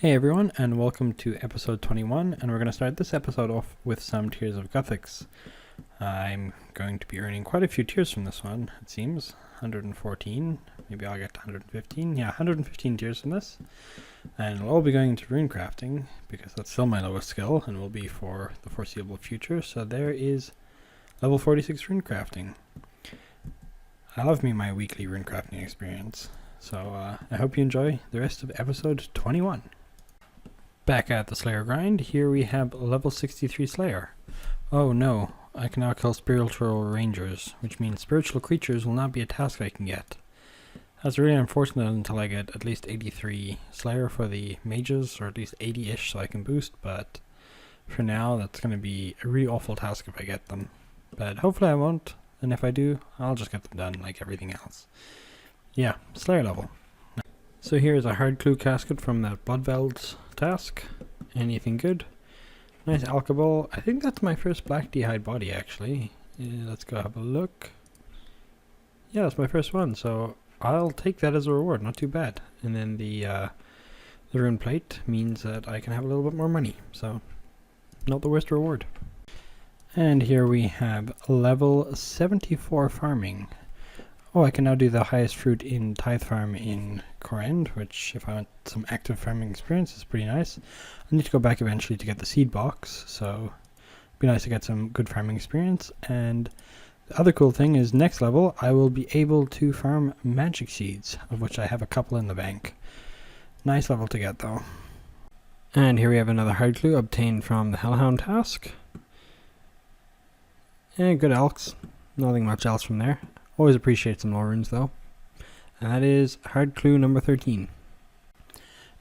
Hey everyone, and welcome to episode 21, and we're going to start this episode off with some Tears of Gothics. I'm going to be earning quite a few tears from this one, it seems. 114, maybe I'll get to 115. Yeah, 115 tears from this. And it'll all be going into rune crafting, because that's still my lowest skill, and will be for the foreseeable future. So there is level 46 rune crafting. I love me my weekly rune crafting experience. So I hope you enjoy the rest of episode 21. Back at the Slayer grind, here we have level 63 Slayer. Oh no, I can now kill spiritual rangers, which means spiritual creatures will not be a task I can get. That's really unfortunate until I get at least 83 Slayer for the mages, or at least 80-ish so I can boost, but for now that's going to be a really awful task if I get them. But hopefully I won't, and if I do, I'll just get them done like everything else. Yeah, Slayer level. So here's a hard clue casket from that Bloodvelds task. Anything good? Nice alcohol. I think that's my first black d'hide body actually. Let's go have a look. Yeah, that's my first one, so I'll take that as a reward, not too bad. And then the rune plate means that I can have a little bit more money, so not the worst reward. And here we have level 74 farming. Oh, I can now do the highest fruit in Tithe Farm in Corend, which if I want some active farming experience is pretty nice. I need to go back eventually to get the seed box, so it'd be nice to get some good farming experience. And the other cool thing is next level I will be able to farm magic seeds, of which I have a couple in the bank. Nice level to get though. And here we have another hard clue obtained from the Hellhound task. And good elks, nothing much else from there. Always appreciate some lore runes though. And that is hard clue number 13.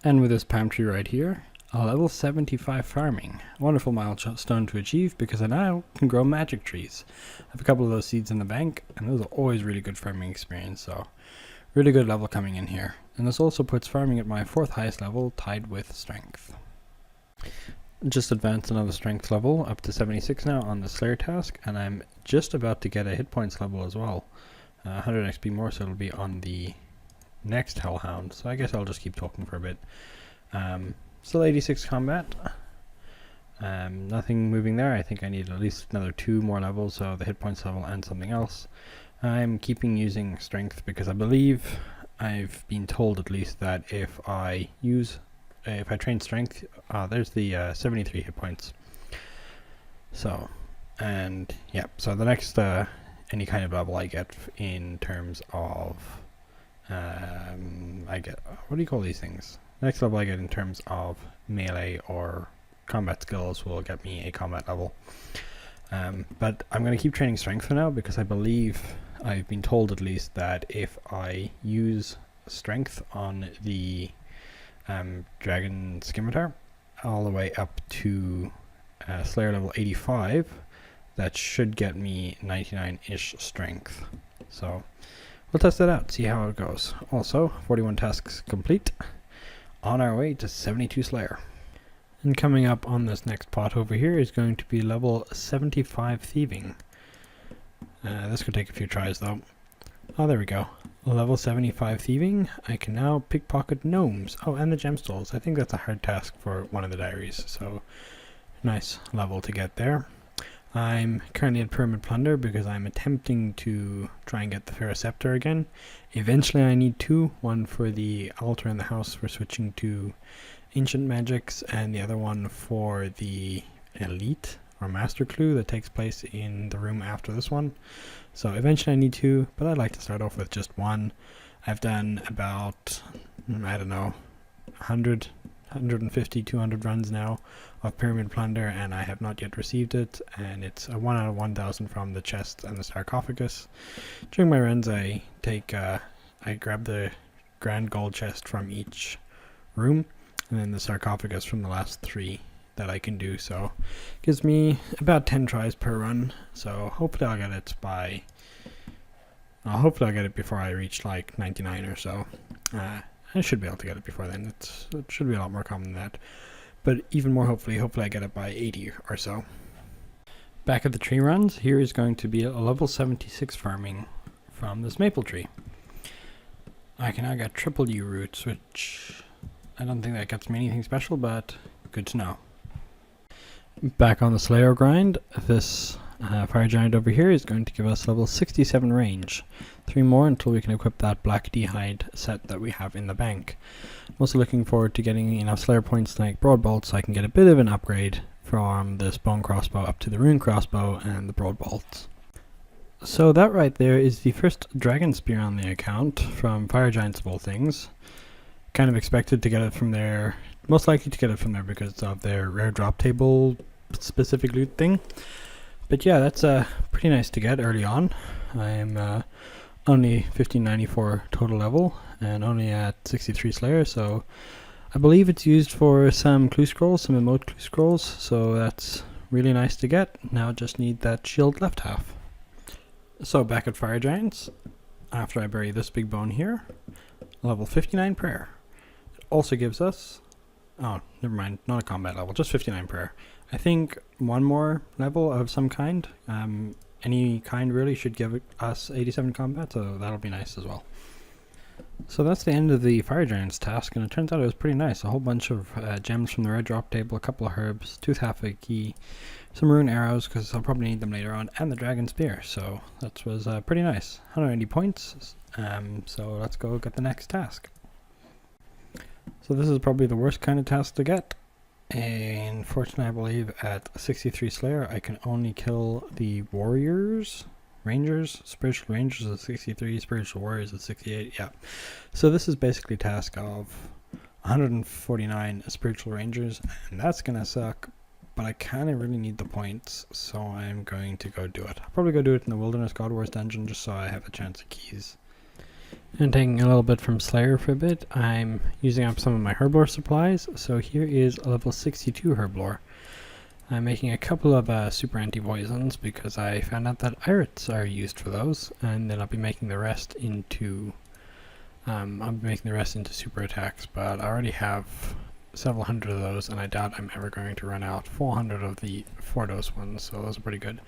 And with this palm tree right here, a level 75 farming. Wonderful milestone to achieve because I now can grow magic trees. I have a couple of those seeds in the bank, and those are always really good farming experience, so really good level coming in here. And this also puts farming at my 4th highest level, tied with strength. Just advanced another strength level up to 76 now on the Slayer task, and I'm just about to get a hit points level as well. 100 XP more, so it'll be on the next Hellhound. So I guess I'll just keep talking for a bit. Still 86 combat. Nothing moving there. I think I need at least another 2 more levels, so the hit points level and something else. I'm keeping using strength because I believe I've been told at least that if I train strength, there's the 73 hit points. So, and yeah, so the next any kind of level I get in terms of I get, what do you call these things? Next level I get in terms of melee or combat skills will get me a combat level. But I'm going to keep training strength for now because I believe I've been told at least that if I use strength on the Dragon Scimitar all the way up to Slayer level 85, that should get me 99-ish strength. So we'll test that out, see how it goes. Also, 41 tasks complete. On our way to 72 Slayer. And coming up on this next pot over here is going to be level 75 Thieving. This could take a few tries though. Oh, there we go. Level 75 Thieving. I can now pickpocket gnomes. Oh, and the gemstones. I think that's a hard task for one of the diaries, so nice level to get there. I'm currently at Pyramid Plunder because I'm attempting to try and get the Ferroceptor again. Eventually I need 2, one for the altar in the house for switching to ancient magics, and the other one for the elite or master clue that takes place in the room after this one. So eventually I need 2, but I'd like to start off with just 1. I've done about, I don't know, 100, 150, 200 runs now of Pyramid Plunder, and I have not yet received it, and it's a 1 out of 1,000 from the chest and the sarcophagus. During my runs I grab the grand gold chest from each room, and then the sarcophagus from the last 3 that I can do, so gives me about 10 tries per run. So hopefully I'll get it before I reach like 99 or so. I should be able to get it before then. It should be a lot more common than that. But even more hopefully I get it by 80 or so. Back at the tree runs, here is going to be a level 76 farming from this maple tree. I can now get triple U roots, which I don't think that gets me anything special, but good to know. Back on the Slayer grind, this fire giant over here is going to give us level 67 range. 3 more until we can equip that black d'hide set that we have in the bank. I'm also looking forward to getting enough Slayer points to make broad bolt so I can get a bit of an upgrade from this bone crossbow up to the rune crossbow and the broad bolts. So that right there is the first dragon spear on the account from fire giants of all things. Kind of expected to get it from there, most likely to get it from there because of their rare drop table specific loot thing. But yeah, that's pretty nice to get early on. I'm only 1594 total level and only at 63 Slayer, so I believe it's used for some clue scrolls, some emote clue scrolls, so that's really nice to get. Now I just need that shield left half. So back at fire giants, after I bury this big bone here, level 59 prayer. It also gives us, oh never mind, not a combat level, just 59 prayer. I think one more level of some kind, any kind really, should give us 87 combat, so that'll be nice as well. So that's the end of the fire giants task, and it turns out it was pretty nice. A whole bunch of gems from the red drop table, a couple of herbs, tooth half a key, some rune arrows because I'll probably need them later on, and the dragon spear. So that was pretty nice. 180 points. So let's go get the next task. So this is probably the worst kind of task to get. Unfortunately, I believe at 63 Slayer I can only kill the warriors, rangers, spiritual rangers at 63, spiritual warriors at 68. Yeah. So this is basically a task of 149 spiritual rangers, and that's gonna suck. But I kind of really need the points, so I'm going to go do it. I'll probably go do it in the Wilderness God Wars dungeon just so I have a chance at keys. And taking a little bit from Slayer for a bit, I'm using up some of my herblore supplies. So here is a level 62 herblore. I'm making a couple of super anti-poisons because I found out that irits are used for those, and then I'll be making the rest into super attacks. But I already have several hundred of those, and I doubt I'm ever going to run out 400 of the 4-dose ones, so those are pretty good.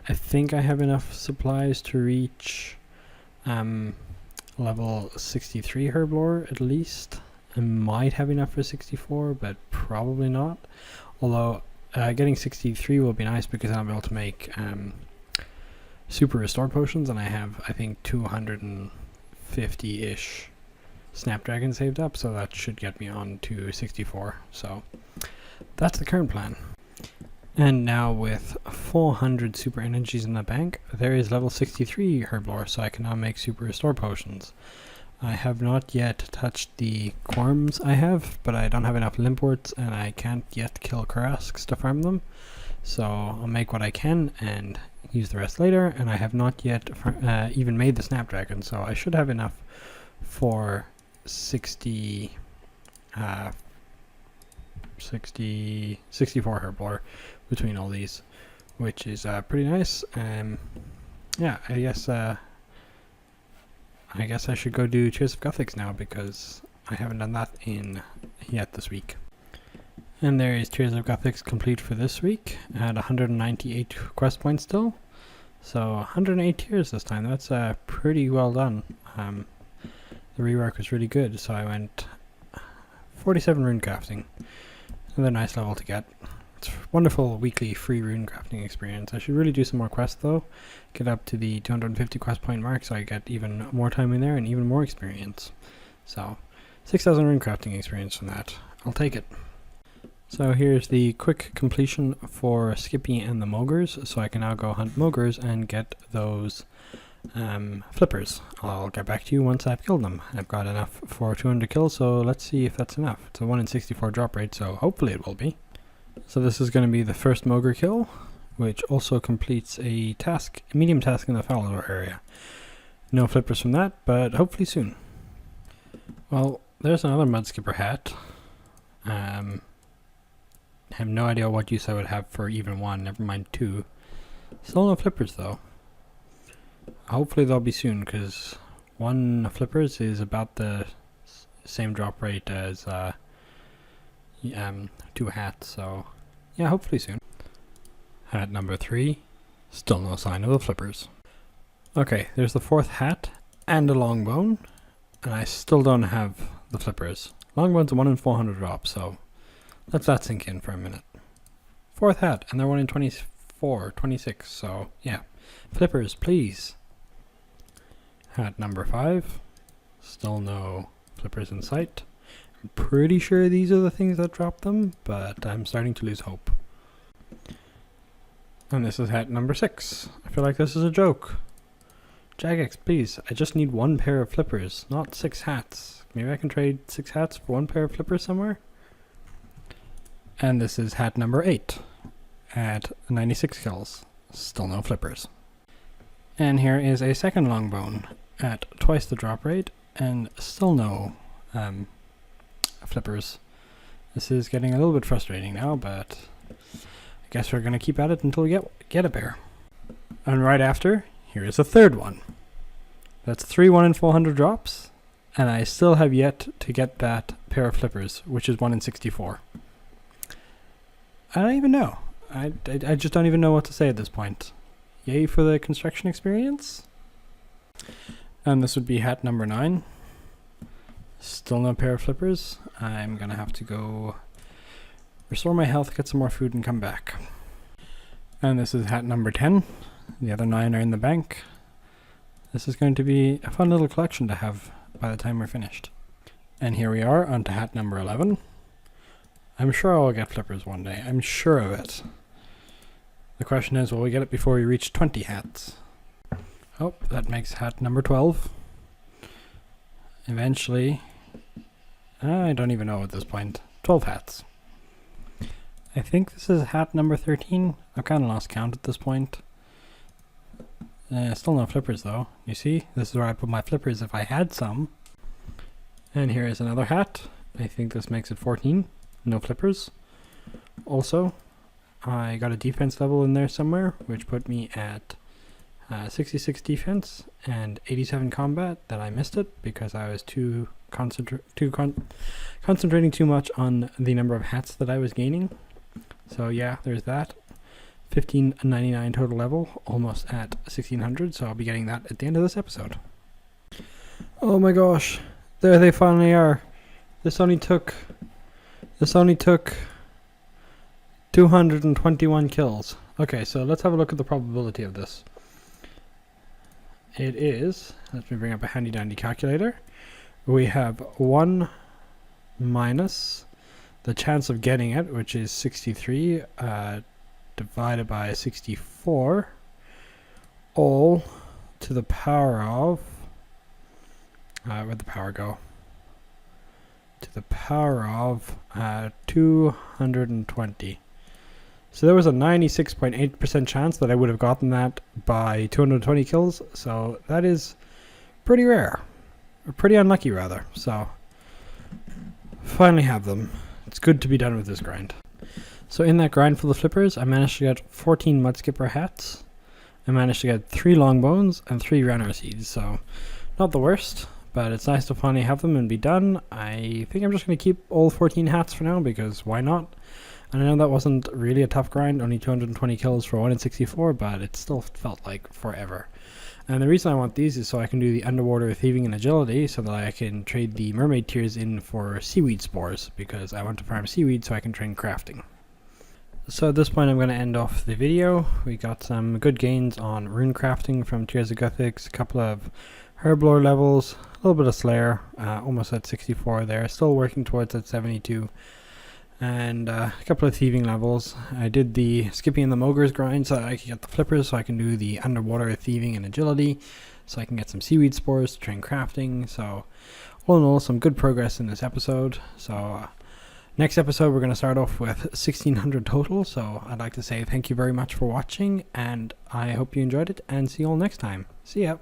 I think I have enough supplies to reach level 63 herblore at least. I might have enough for 64, but probably not. Although getting 63 will be nice because I'll be able to make super restore potions, and I have, I think, 250-ish Snapdragon saved up, so that should get me on to 64. So that's the current plan. And now with 400 super energies in the bank, there is level 63 herblore, so I can now make super restore potions. I have not yet touched the Quorms I have, but I don't have enough Limports, and I can't yet kill Karasks to farm them. So I'll make what I can and use the rest later, and I have not yet even made the Snapdragon, so I should have enough for 64 herblore between all these, which is pretty nice. Yeah, I guess I should go do Cheers of Gothics now because I haven't done that yet this week. And there is Cheers of Gothics complete for this week at 198 quest points still. So 108 tiers this time. That's pretty well done. The rework was really good, so I went 47 rune crafting. Another nice level to get. It's a wonderful weekly free rune crafting experience. I should really do some more quests though. Get up to the 250 quest point mark so I get even more time in there and even more experience. So 6,000 rune crafting experience from that. I'll take it. So here's the quick completion for Skippy and the Mogres. So I can now go hunt Mogres and get those flippers. I'll get back to you once I've killed them. I've got enough for 200 kills, so let's see if that's enough. It's a 1 in 64 drop rate, so hopefully it will be. So this is going to be the first Mogre kill, which also completes a medium task in the Falador area. No flippers from that, but hopefully soon. Well, there's another Mudskipper hat. I have no idea what use I would have for even one, never mind two. Still no flippers though. Hopefully they'll be soon, because one flippers is about the same drop rate as two hats, so yeah, hopefully soon. Hat number 3, still no sign of the flippers. Okay, there's the 4th hat and a long bone, and I still don't have the flippers. Longbones are 1 in 400 drops, so let that sink in for a minute. 4th hat, and they're 1 in 24, 26, so yeah. Flippers, please. Hat number 5. Still no flippers in sight. I'm pretty sure these are the things that dropped them, but I'm starting to lose hope. And this is hat number 6. I feel like this is a joke. Jagex, please. I just need 1 pair of flippers, not 6 hats. Maybe I can trade 6 hats for 1 pair of flippers somewhere? And this is hat number 8 at 96 kills. Still no flippers. And here is a second longbone at twice the drop rate and still no flippers. This is getting a little bit frustrating now, but I guess we're going to keep at it until we get a pair. And right after, here is a third one. That's 3 1 in 400 drops, and I still have yet to get that pair of flippers, which is 1 in 64. I don't even know. I just don't even know what to say at this point. Yay for the construction experience. And this would be hat number 9. Still no pair of flippers. I'm gonna have to go restore my health, get some more food, and come back. And this is hat number 10. The other 9 are in the bank. This is going to be a fun little collection to have by the time we're finished. And here we are on to hat number 11. I'm sure I'll get flippers one day. I'm sure of it. The question is, will we get it before we reach 20 hats? Oh, that makes hat number 12. Eventually, I don't even know at this point. 12 hats. I think this is hat number 13. I've kind of lost count at this point. Still no flippers though. You see, this is where I put my flippers if I had some. And here is another hat. I think this makes it 14. No flippers. Also, I got a defense level in there somewhere, which put me at 66 defense and 87 combat. That I missed it because I was concentrating too much on the number of hats that I was gaining. So yeah, there's that. 1599 total level, almost at 1600, so I'll be getting that at the end of this episode. Oh my gosh, there they finally are. This only took 221 kills. Okay, so let's have a look at the probability of this. It is, let me bring up a handy dandy calculator. We have 1 minus the chance of getting it, which is 63, divided by 64, all to the power of, where'd the power go? To the power of 220. So there was a 96.8% chance that I would have gotten that by 220 kills, so that is pretty rare. Or pretty unlucky rather, so finally have them. It's good to be done with this grind. So in that grind for the flippers, I managed to get 14 Mudskipper hats. I managed to get 3 Longbones and 3 Runner Seeds, so not the worst, but it's nice to finally have them and be done. I think I'm just going to keep all 14 hats for now, because why not? And I know that wasn't really a tough grind, only 220 kills for 1 in 64, but it still felt like forever. And the reason I want these is so I can do the underwater thieving and agility, so that I can trade the mermaid tiers in for seaweed spores, because I want to farm seaweed so I can train crafting. So at this point I'm going to end off the video. We got some good gains on rune crafting from Tears of Guthix, a couple of herblore levels, a little bit of Slayer, almost at 64 there, still working towards at 72, and a couple of thieving levels. I did the Skippy and the Mogres grind so that I can get the flippers, so I can do the underwater thieving and agility, so I can get some seaweed spores to train crafting. So all in all, some good progress in this episode. So next episode we're going to start off with 1600 total, so I'd like to say thank you very much for watching, and I hope you enjoyed it, and see you all next time. See ya!